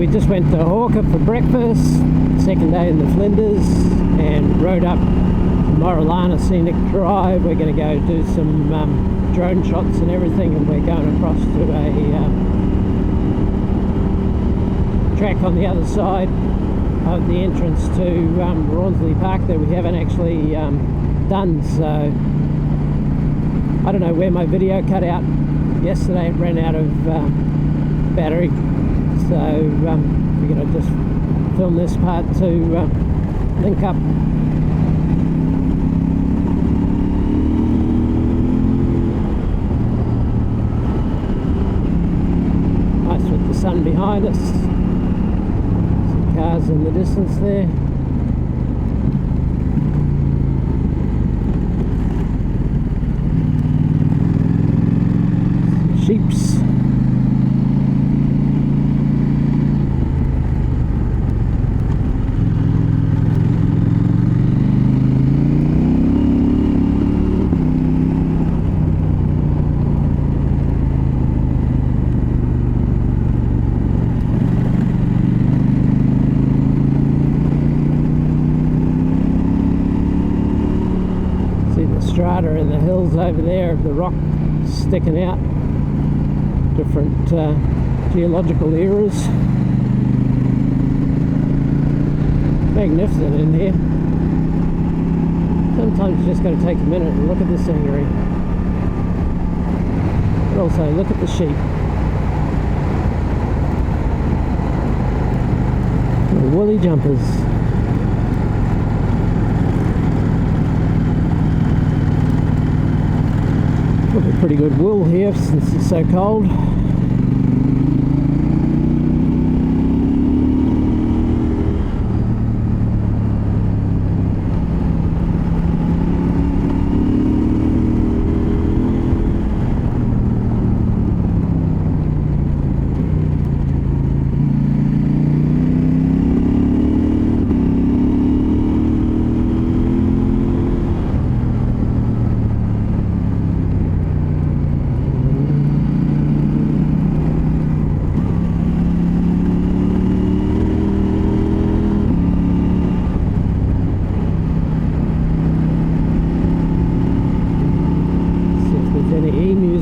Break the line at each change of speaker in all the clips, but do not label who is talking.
we just went to Hawker for breakfast, second day in the Flinders, and rode up Moralana Scenic Drive. We're going to go do some drone shots and everything, and we're going across to a track on the other side of the entrance to Rawnsley Park that we haven't actually done. So I don't know where my video cut out yesterday. It ran out of battery, so we're going to just film this part to link up. Nice with the sun behind us, some cars in the distance there. Sheeps. See the strata in the hills over there of the rock sticking out. Different geological eras. Magnificent in here. Sometimes you just got to take a minute and look at the scenery, but also look at the sheep. The woolly jumpers. Probably pretty good wool here since it's so cold.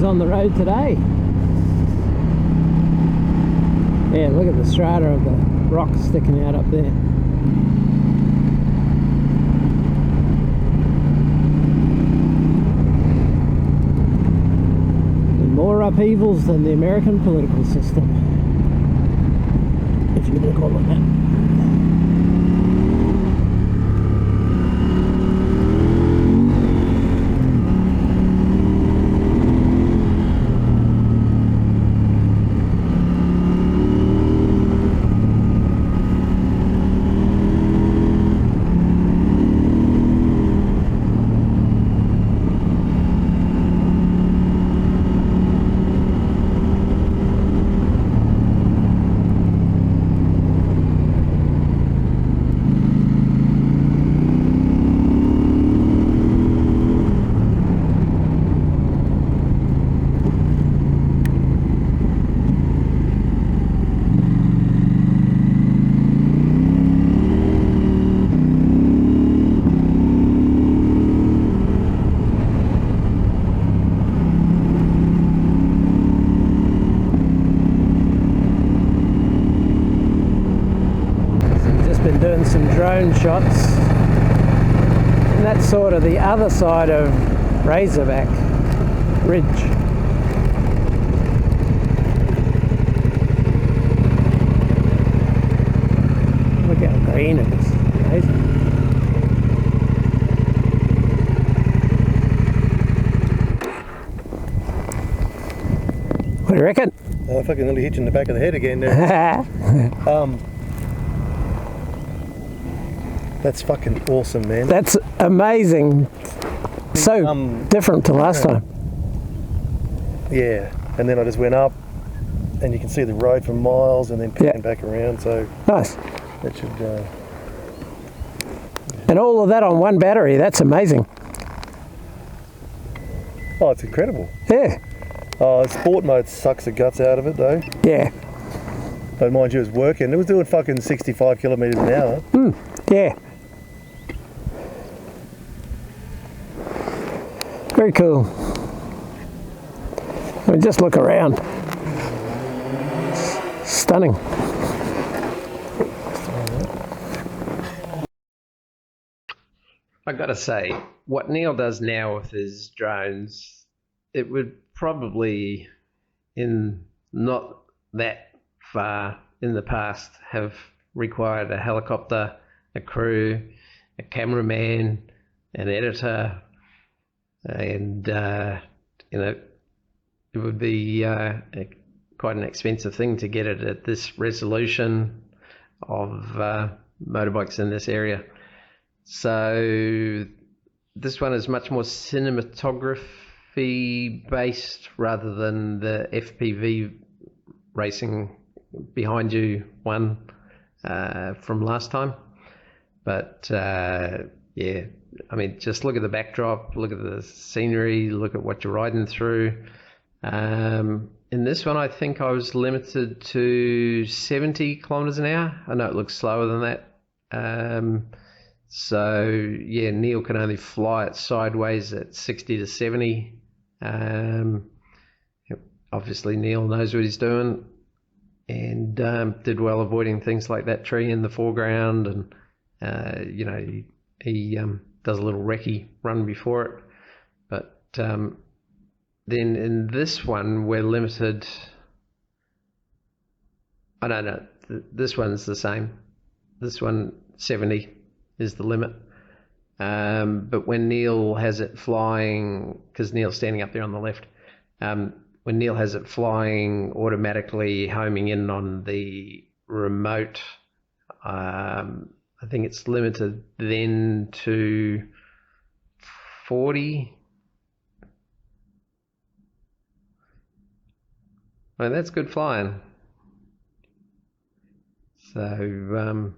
On the road today. Yeah, look at the strata of the rocks sticking out up there. And more upheavals than the American political system, if you can call it that. Doing some drone shots, and that's sort of the other side of Razorback Ridge. Look how green it is. Amazing. What do you reckon?
Oh, I fucking nearly hit you in the back of the head again there. That's fucking awesome, man.
That's amazing. So different to last time.
Yeah, and then I just went up, and you can see the road for miles, and then picking back around. So
nice.
That should.
And all of that on one battery. That's amazing.
Oh, it's incredible.
Yeah.
Sport mode sucks the guts out of it, though.
Yeah.
But mind you, it was working. It was doing fucking 65 kilometres an hour.
Yeah. Very cool. I mean, just look around. Stunning.
I gotta say, what Neil does now with his drones, it would probably, in not that far in the past, have required a helicopter, a crew, a cameraman, an editor, and it would be quite an expensive thing to get it at this resolution of motorbikes in this area. So this one is much more cinematography based rather than the FPV racing behind you one from last time. But yeah, I mean, just look at the backdrop, look at the scenery, look at what you're riding through. In this one, I think I was limited to 70 kilometers an hour. I know it looks slower than that. So yeah, Neil can only fly it sideways at 60 to 70. Obviously Neil knows what he's doing, and did well avoiding things like that tree in the foreground, and he does a little recce run before it. But then in this one we're limited. I don't know, this one's the same. This one 70 is the limit, but when Neil has it flying, because Neil's standing up there on the left, when Neil has it flying automatically homing in on the remote, I think it's limited then to 40. I mean, that's good flying. So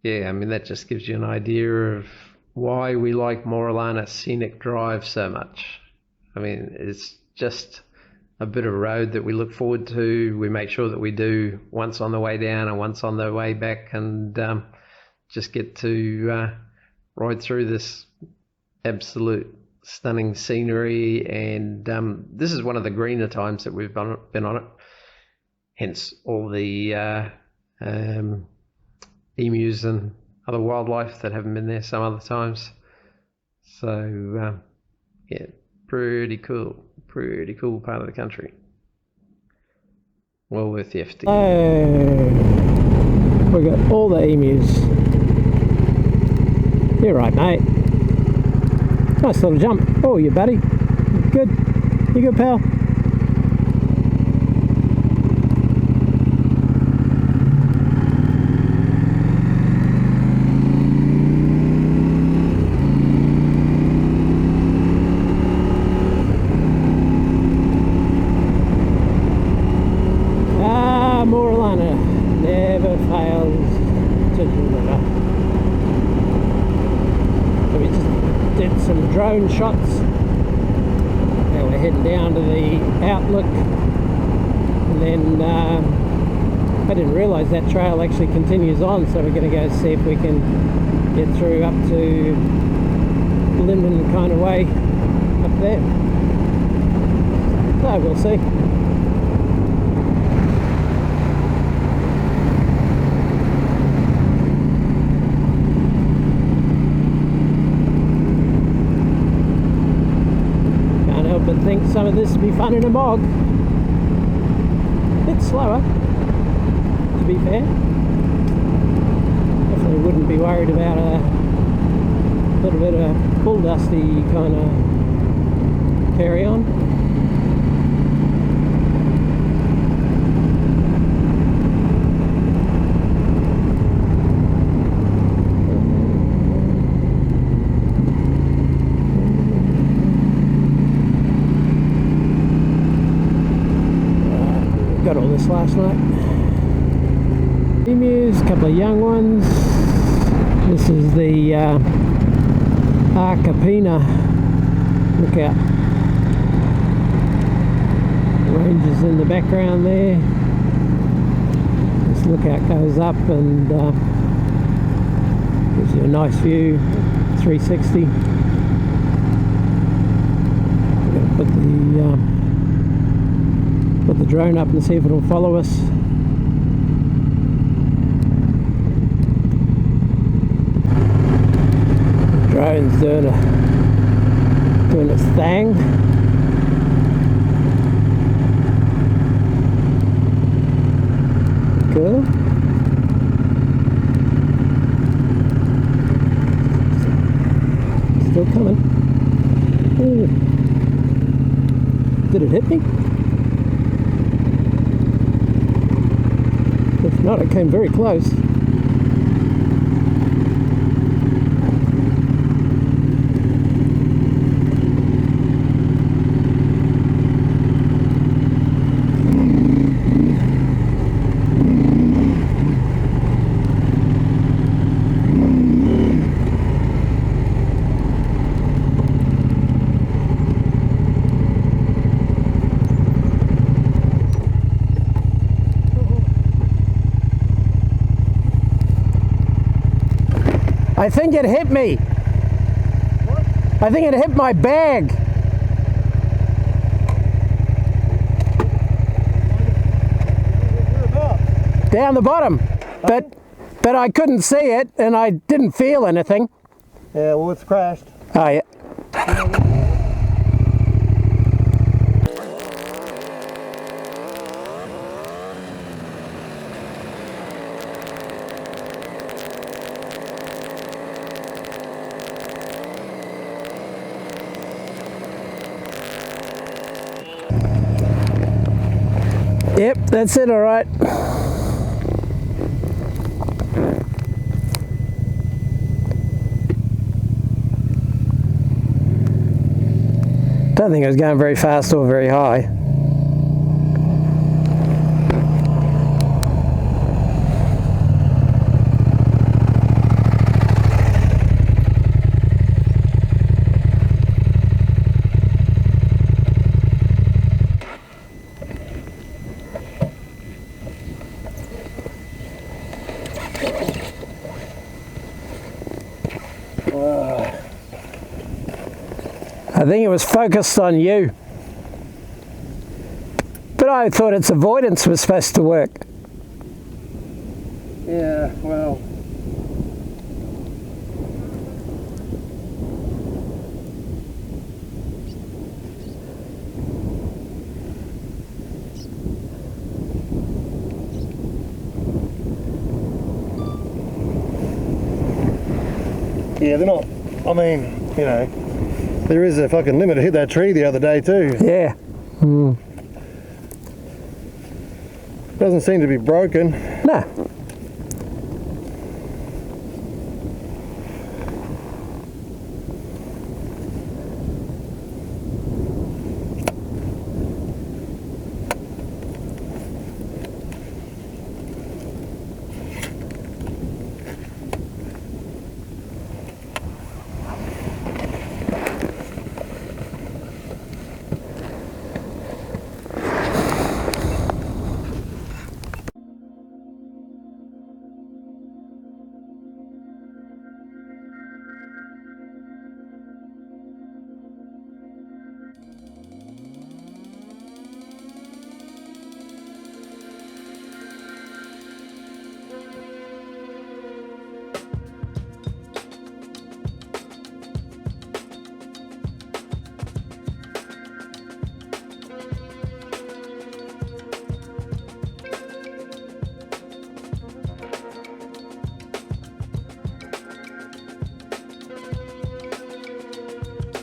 yeah, I mean, that just gives you an idea of why we like Moralana Scenic Drive so much. I mean, it's just a bit of road that we look forward to. We make sure that we do once on the way down and once on the way back, and just get to ride through this absolute stunning scenery. And this is one of the greener times that we've been on it, hence all the emus and other wildlife that haven't been there some other times. So yeah, pretty cool part of the country. Well worth the FD.
Oh, we've got all the emus. You're right, mate. Nice little jump. Oh, you buddy. Good. You good, pal? Moralana never fails to deliver. So we just did some drone shots. Now we're heading down to the outlook, and then I didn't realise that trail actually continues on, so we're going to go see if we can get through up to Linden kind of way up there. So we'll see. But think some of this would be fun in a mog. A bit slower, to be fair. Definitely wouldn't be worried about a little bit of bull dusty kind of carry on. Got all this last night. Emus, a couple of young ones. This is the Arkapina Lookout. Ranges in the background there. lookout goes up and gives you a nice view, 360. We're going to put the drone up and see if it'll follow us. The drone's doing its thing. Good. Still coming. Ooh. Did it hit me? If not, it came very close. I think it hit me.
What?
I think it hit my bag.
Whereabouts?
Down the bottom. But I couldn't see it and I didn't feel anything.
Yeah, well, it's crashed.
Oh yeah. Yep, that's it, all right. Don't think it was going very fast or very high. I think it was focused on you. But I thought its avoidance was supposed to work.
Yeah, well. Yeah, they're not, I mean, you know, there is a fucking limit. I hit that tree the other day too.
Yeah. Mm.
Doesn't seem to be broken.
No.